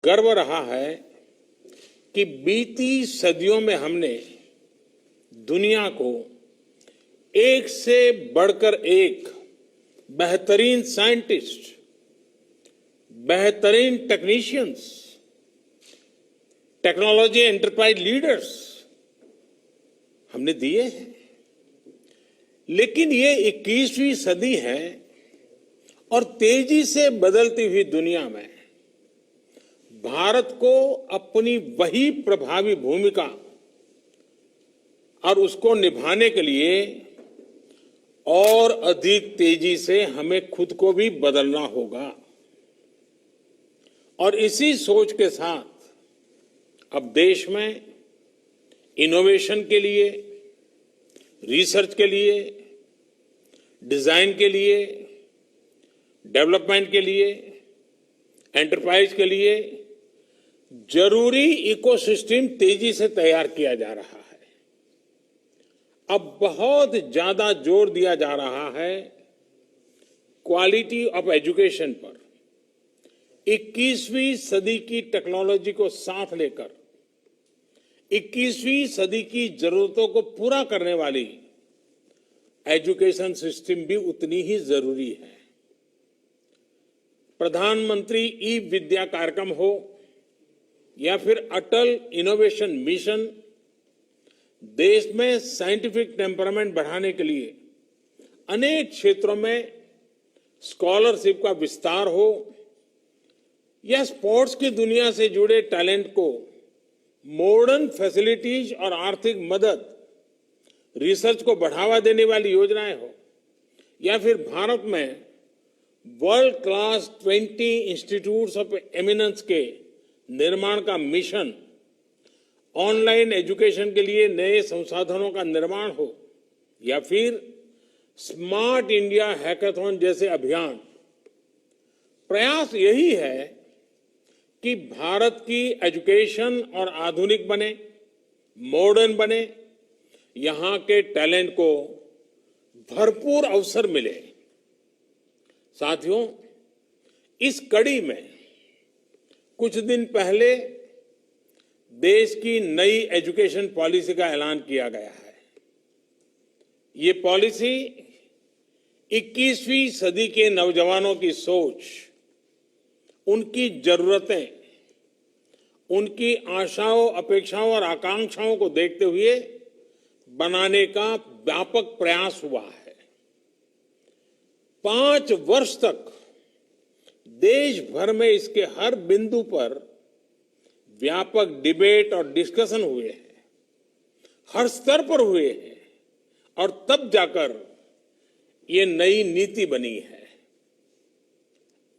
गर्व रहा है कि बीती सदियों में हमने दुनिया को एक से बढ़कर एक बेहतरीन साइंटिस्ट, बेहतरीन टेक्नीशियंस, टेक्नोलॉजी एंटरप्राइज लीडर्स हमने दिए हैं। लेकिन ये 21वीं सदी है और तेजी से बदलती हुई दुनिया में भारत को अपनी वही प्रभावी भूमिका और उसको निभाने के लिए और अधिक तेजी से हमें खुद को भी बदलना होगा। और इसी सोच के साथ अब देश में इनोवेशन के लिए, रिसर्च के लिए, डिजाइन के लिए, डेवलपमेंट के लिए, एंटरप्राइज के लिए जरूरी इकोसिस्टम तेजी से तैयार किया जा रहा है। अब बहुत ज्यादा जोर दिया जा रहा है क्वालिटी ऑफ एजुकेशन पर। 21वीं सदी की टेक्नोलॉजी को साथ लेकर 21वीं सदी की जरूरतों को पूरा करने वाली एजुकेशन सिस्टम भी उतनी ही जरूरी है। प्रधानमंत्री ई विद्या कार्यक्रम हो या फिर अटल इनोवेशन मिशन, देश में साइंटिफिक टेम्परामेंट बढ़ाने के लिए अनेक क्षेत्रों में स्कॉलरशिप का विस्तार हो या स्पोर्ट्स की दुनिया से जुड़े टैलेंट को मॉडर्न फैसिलिटीज और आर्थिक मदद, रिसर्च को बढ़ावा देने वाली योजनाएं हो या फिर भारत में world class 20 institutes of eminence के निर्माण का मिशन, ऑनलाइन एजुकेशन के लिए नए संसाधनों का निर्माण हो या फिर स्मार्ट इंडिया हैकाथॉन जैसे अभियान, प्रयास यही है कि भारत की एजुकेशन और आधुनिक बने, मॉडर्न बने, यहां के टैलेंट को भरपूर अवसर मिले। साथियों, इस कड़ी में कुछ दिन पहले देश की नई एजुकेशन पॉलिसी का ऐलान किया गया है। ये पॉलिसी 21वीं सदी के नौजवानों की सोच, उनकी जरूरतें, उनकी आशाओं, अपेक्षाओं और आकांक्षाओं को देखते हुए बनाने का व्यापक प्रयास हुआ है। 5 वर्ष तक देश भर में इसके हर बिंदु पर व्यापक डिबेट और डिस्कशन हुए हैं, हर स्तर पर हुए हैं और तब जाकर ये नई नीति बनी है।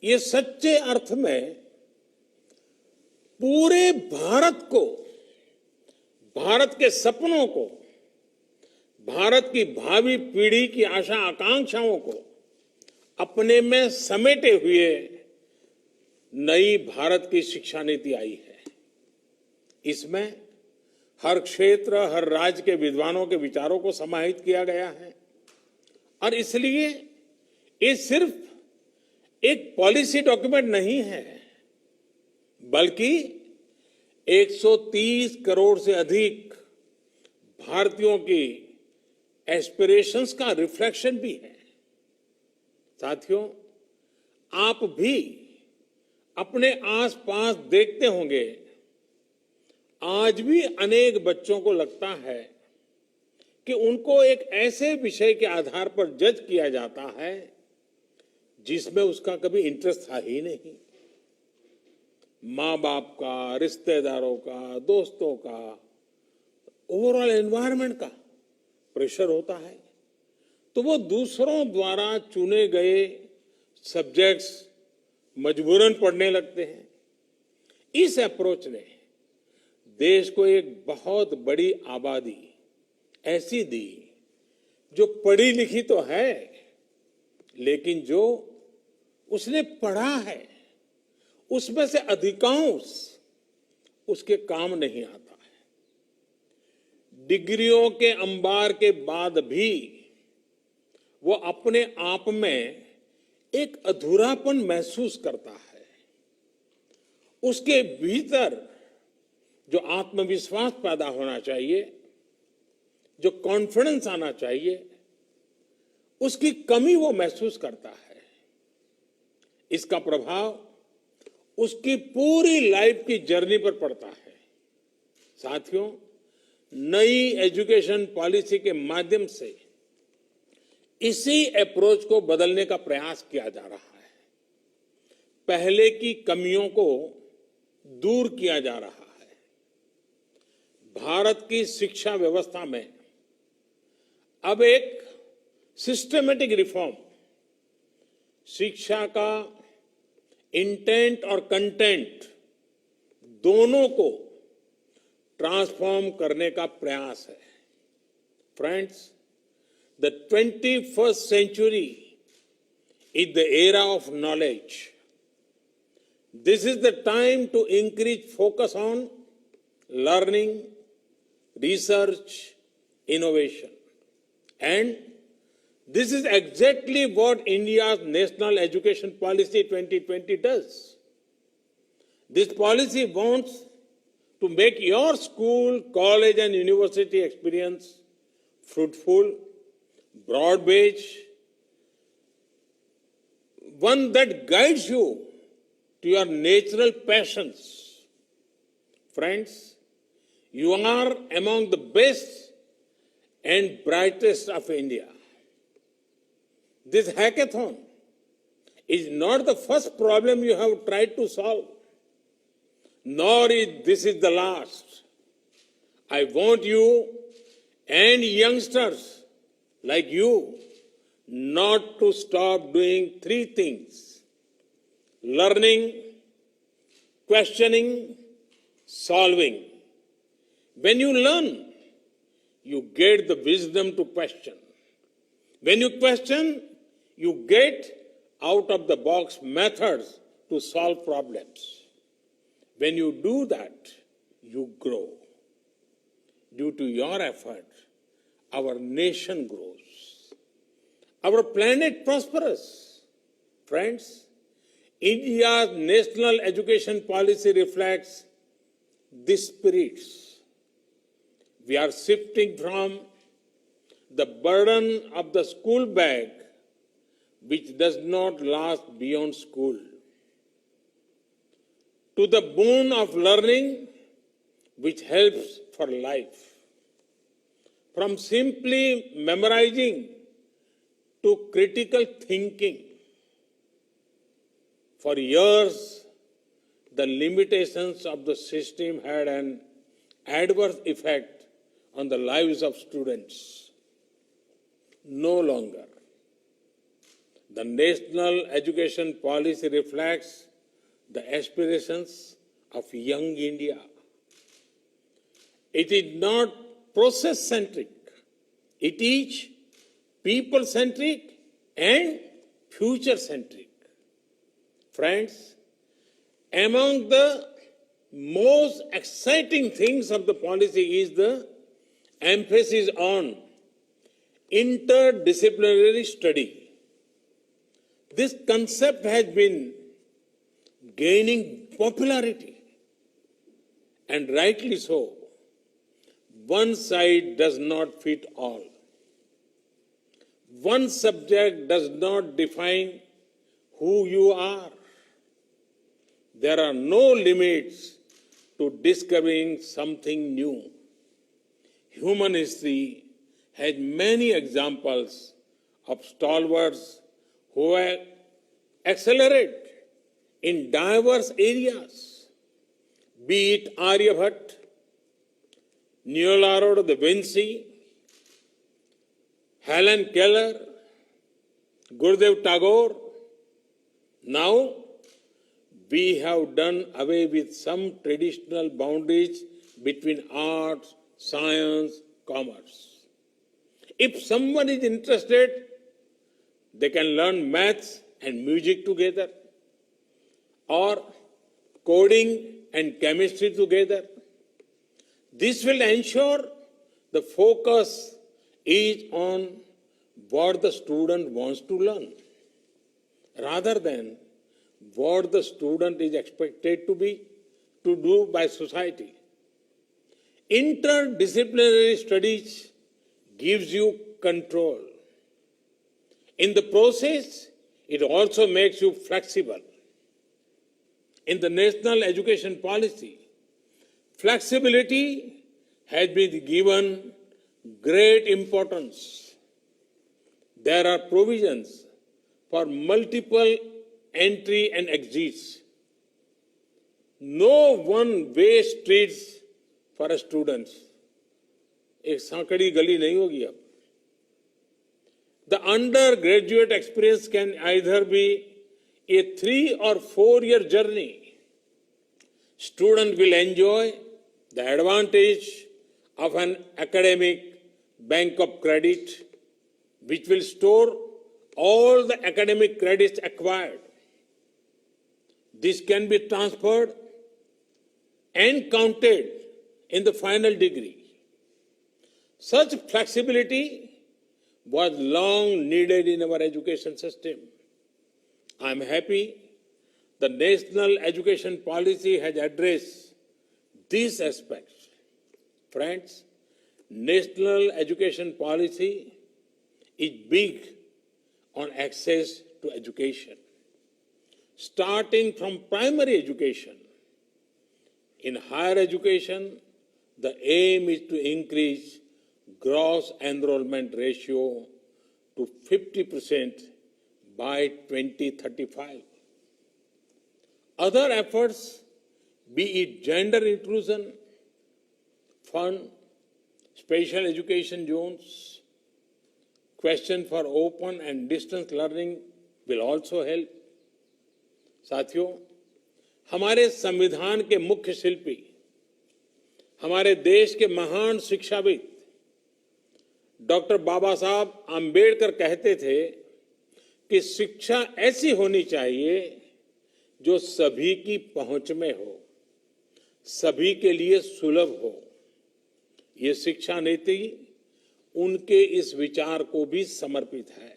ये सच्चे अर्थ में पूरे भारत को, भारत के सपनों को, भारत की भावी पीढ़ी की आशा आकांक्षाओं को अपने में समेटे हुए नई भारत की शिक्षा नीति आई है। इसमें हर क्षेत्र, हर राज्य के विद्वानों के विचारों को समाहित किया गया है और इसलिए ये सिर्फ एक पॉलिसी डॉक्यूमेंट नहीं है, बल्कि 130 करोड़ से अधिक भारतीयों की एस्पिरेशंस का रिफ्लेक्शन भी है। साथियों, आप भी अपने आसपास देखते होंगे, आज भी अनेक बच्चों को लगता है कि उनको एक ऐसे विषय के आधार पर जज किया जाता है जिसमें उसका कभी इंटरेस्ट था ही नहीं। माँ बाप का, रिश्तेदारों का, दोस्तों का, ओवरऑल एनवायरनमेंट का प्रेशर होता है, तो वो दूसरों द्वारा चुने गए सब्जेक्ट्स मजबूरन पढ़ने लगते हैं। इस अप्रोच ने देश को एक बहुत बड़ी आबादी ऐसी दी जो पढ़ी लिखी तो है, लेकिन जो उसने पढ़ा है उसमें से अधिकांश उसके काम नहीं आता है। डिग्रियों के अंबार के बाद भी वो अपने आप में एक अधूरापन महसूस करता है। उसके भीतर जो आत्मविश्वास पैदा होना चाहिए, जो कॉन्फिडेंस आना चाहिए, उसकी कमी वो महसूस करता है। इसका प्रभाव उसकी पूरी लाइफ की जर्नी पर पड़ता है। साथियों, नई एजुकेशन पॉलिसी के माध्यम से इसी अप्रोच को बदलने का प्रयास किया जा रहा है। पहले की कमियों को दूर किया जा रहा है। भारत की शिक्षा व्यवस्था में अब एक सिस्टमेटिक रिफॉर्म, शिक्षा का इंटेंट और कंटेंट दोनों को ट्रांसफॉर्म करने का प्रयास है। Friends, the 21st century is the era of knowledge. This is the time to increase focus on learning, research, innovation. And this is exactly what India's National Education Policy 2020 does. This policy wants to make your school, college, and university experience fruitful, broad-based, one that guides you to your natural passions. Friends, you are among the best and brightest of India. This hackathon is not the first problem you have tried to solve, nor is this the last. I want you and youngsters like you not to stop doing three things: learning, questioning, solving. When you learn, you get the wisdom to question. When you question, you get out of the box methods to solve problems. When you do that, you grow. Due to your effort, our nation grows. Our planet prospers. Friends, India's national education policy reflects this spirit. We are shifting from the burden of the school bag, which does not last beyond school, to the boon of learning, which helps for life. From simply memorizing to critical thinking. For years, the limitations of the system had an adverse effect on the lives of students. No longer. The national education policy reflects the aspirations of young India. It is not process-centric. It is people-centric and future-centric. Friends, among the most exciting things of the policy is the emphasis on interdisciplinary study. This concept has been gaining popularity, and rightly so. One size does not fit all. One subject does not define who you are. There are no limits to discovering something new. Human history has many examples of stalwarts who have accelerated in diverse areas, be it Aryabhatta, Leonardo da Vinci, Helen Keller, Gurudev Tagore. Now, we have done away with some traditional boundaries between arts, science, commerce. If someone is interested, they can learn maths and music together, or coding and chemistry together. This will ensure the focus is on what the student wants to learn, rather than what the student is expected to be. to do by society. Interdisciplinary studies gives you control. In the process, it also makes you flexible. In the national education policy, flexibility has been given great importance. There are provisions for multiple entry and exits. No one-way streets for students. एक सांकड़ी गली नहीं होगी अब. The undergraduate experience can either be a 3 or 4 year journey. Student will enjoy the advantage of an academic bank of credit, which will store all the academic credits acquired. This can be transferred and counted in the final degree. Such flexibility was long needed in our education system. I am happy the national education policy has addressed these aspects. Friends, national education policy is big on access to education. Starting from primary education, in higher education, the aim is to increase gross enrollment ratio to 50% by 2035. Other efforts, be it gender inclusion, fund, special education zones, question for open and distance learning will also help. साथियों, हमारे संविधान के मुख्य शिल्पी, हमारे देश के महान शिक्षाविद डॉक्टर बाबा साहब आम्बेडकर कहते थे कि शिक्षा ऐसी होनी चाहिए जो सभी की पहुंच में हो, सभी के लिए सुलभ हो. ये शिक्षा नीति उनके इस विचार को भी समर्पित है.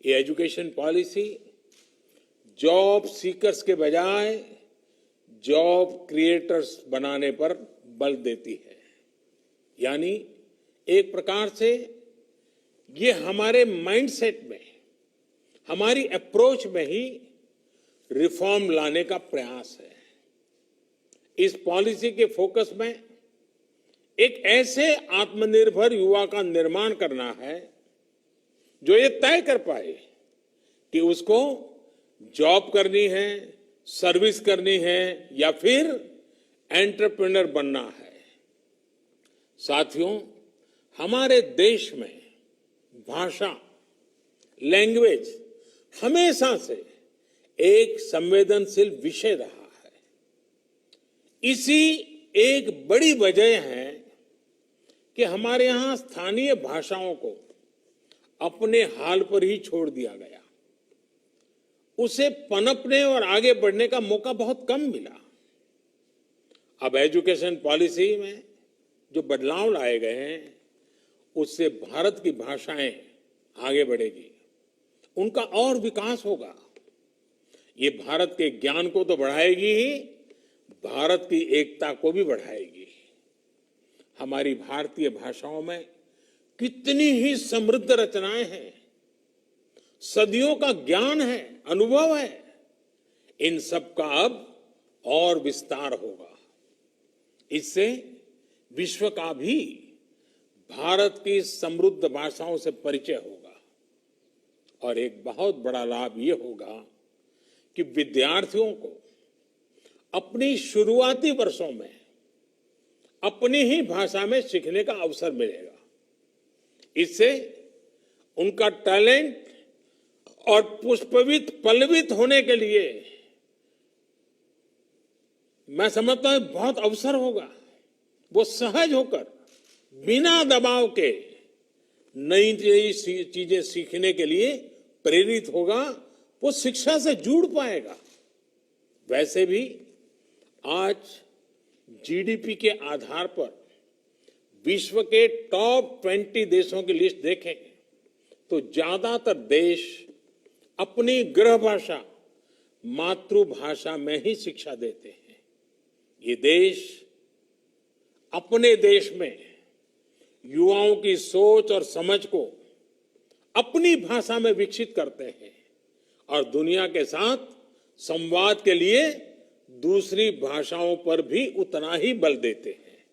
ये एजुकेशन पॉलिसी जॉब सीकर्स के बजाय जॉब क्रिएटर्स बनाने पर बल देती है. यानी एक प्रकार से ये हमारे माइंडसेट में, हमारी अप्रोच में ही रिफॉर्म लाने का प्रयास है. इस पॉलिसी के फोकस में एक ऐसे आत्मनिर्भर युवा का निर्माण करना है जो ये तय कर पाए कि उसको जॉब करनी है, सर्विस करनी है या फिर एंटरप्रेन्योर बनना है. साथियों, हमारे देश में भाषा, लैंग्वेज हमेशा से एक संवेदनशील विषय रहा है. इसी एक बड़ी वजह है कि हमारे यहां स्थानीय भाषाओं को अपने हाल पर ही छोड़ दिया गया. उसे पनपने और आगे बढ़ने का मौका बहुत कम मिला. अब एजुकेशन पॉलिसी में जो बदलाव लाए गए हैं, उससे भारत की भाषाएं आगे बढ़ेगी, उनका और विकास होगा. ये भारत के ज्ञान को तो बढ़ाएगी ही, भारत की एकता को भी बढ़ाएगी. हमारी भारतीय भाषाओं में कितनी ही समृद्ध रचनाएं हैं, सदियों का ज्ञान है, अनुभव है. इन सब का अब और विस्तार होगा. इससे विश्व का भी भारत की समृद्ध भाषाओं से परिचय होगा. और एक बहुत बड़ा लाभ ये होगा कि विद्यार्थियों को अपनी शुरुआती वर्षों में अपनी ही भाषा में सीखने का अवसर मिलेगा. इससे उनका टैलेंट और पुष्पवित पल्लवित होने के लिए मैं समझता हूं बहुत अवसर होगा. वो सहज होकर बिना दबाव के नई नई चीजें सीखने के लिए प्रेरित होगा. वो शिक्षा से जुड़ पाएगा. वैसे भी आज जीडीपी के आधार पर विश्व के टॉप 20 देशों की लिस्ट देखें तो ज्यादातर देश अपनी गृह भाषा, मातृभाषा में ही शिक्षा देते हैं. ये देश अपने देश में युवाओं की सोच और समझ को अपनी भाषा में विकसित करते हैं और दुनिया के साथ संवाद के लिए दूसरी भाषाओं पर भी उतना ही बल देते हैं।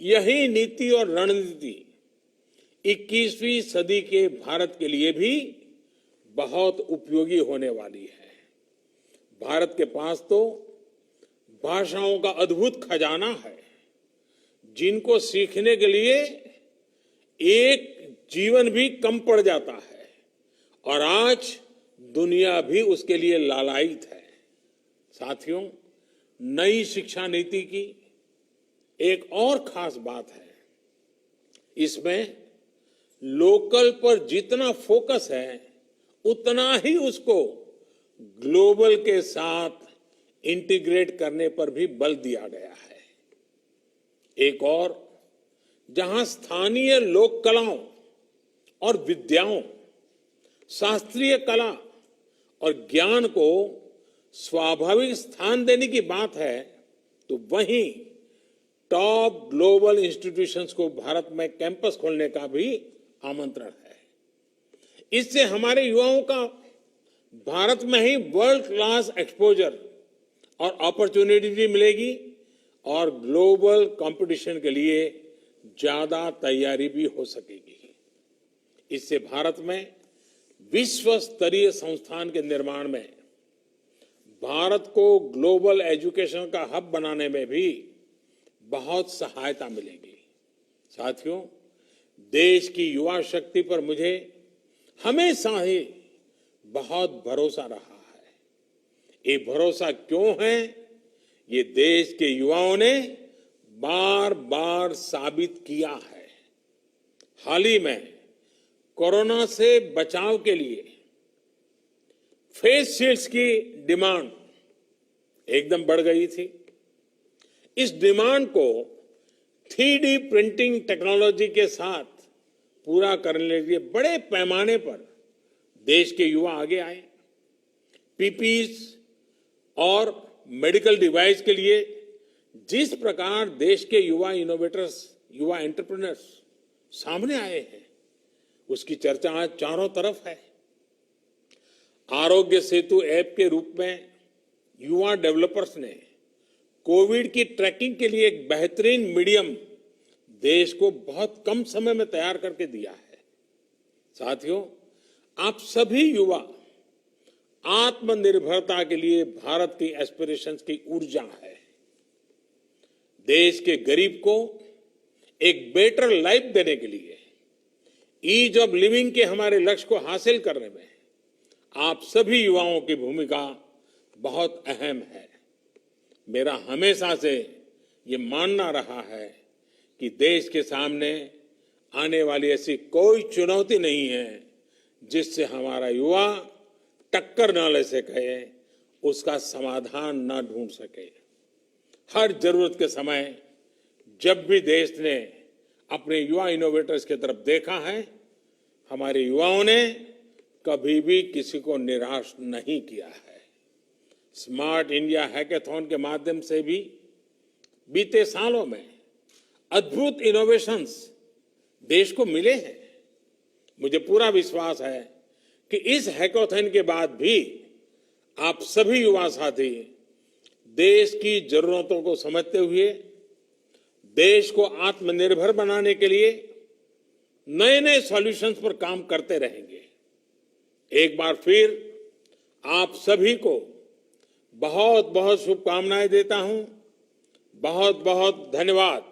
यही नीति और रणनीति 21वीं सदी के भारत के लिए भी बहुत उपयोगी होने वाली है। भारत के पास तो भाषाओं का अद्भुत खजाना है, जिनको सीखने के लिए एक जीवन भी कम पड़ जाता है और आज दुनिया भी उसके लिए लालायित है। साथियों, नई शिक्षा नीति की एक और खास बात है, इसमें लोकल पर जितना फोकस है उतना ही उसको ग्लोबल के साथ इंटीग्रेट करने पर भी बल दिया गया है। एक और, जहां स्थानीय लोक कलाओं और विद्याओं, शास्त्रीय कला और ज्ञान को स्वाभाविक स्थान देने की बात है, तो वहीं टॉप ग्लोबल इंस्टीट्यूशंस को भारत में कैंपस खोलने का भी आमंत्रण है। इससे हमारे युवाओं का भारत में ही वर्ल्ड क्लास एक्सपोजर और अपॉर्चुनिटी भी मिलेगी और ग्लोबल कंपटीशन के लिए ज्यादा तैयारी भी हो सकेगी। इससे भारत में विश्व स्तरीय संस्थान के निर्माण में, भारत को ग्लोबल एजुकेशन का हब बनाने में भी बहुत सहायता मिलेगी। साथियों, देश की युवा शक्ति पर मुझे हमेशा ही बहुत भरोसा रहा है। ये भरोसा क्यों है, ये देश के युवाओं ने बार बार साबित किया है। हाल ही में कोरोना से बचाव के लिए फेस शील्ड्स की डिमांड एकदम बढ़ गई थी। इस डिमांड को 3D प्रिंटिंग टेक्नोलॉजी के साथ पूरा करने के लिए बड़े पैमाने पर देश के युवा आगे आए। पीपीज और मेडिकल डिवाइस के लिए जिस प्रकार देश के युवा इनोवेटर्स, युवा एंटरप्रेन्योर्स सामने आए हैं, उसकी चर्चा आज चारों तरफ है। आरोग्य सेतु ऐप के रूप में युवा डेवलपर्स ने कोविड की ट्रैकिंग के लिए एक बेहतरीन मीडियम देश को बहुत कम समय में तैयार करके दिया है। साथियों, आप सभी युवा आत्मनिर्भरता के लिए भारत की एस्पिरेशंस की ऊर्जा है। देश के गरीब को एक बेटर लाइफ देने के लिए, ईज ऑफ लिविंग के हमारे लक्ष्य को हासिल करने में आप सभी युवाओं की भूमिका बहुत अहम है। मेरा हमेशा से ये मानना रहा है कि देश के सामने आने वाली ऐसी कोई चुनौती नहीं है जिससे हमारा युवा टक्कर न ले सके, उसका समाधान न ढूंढ सके। हर जरूरत के समय जब भी देश ने अपने युवा इनोवेटर्स की तरफ देखा है, हमारे युवाओं ने कभी भी किसी को निराश नहीं किया है। स्मार्ट इंडिया हैकाथॉन के माध्यम से भी बीते सालों में अद्भुत इनोवेशंस देश को मिले हैं। मुझे पूरा विश्वास है कि इस हैकाथॉन के बाद भी आप सभी युवा साथी देश की जरूरतों को समझते हुए देश को आत्मनिर्भर बनाने के लिए नए नए सॉल्यूशंस पर काम करते रहेंगे। एक बार फिर आप सभी को बहुत बहुत शुभकामनाएं देता हूं। बहुत बहुत धन्यवाद।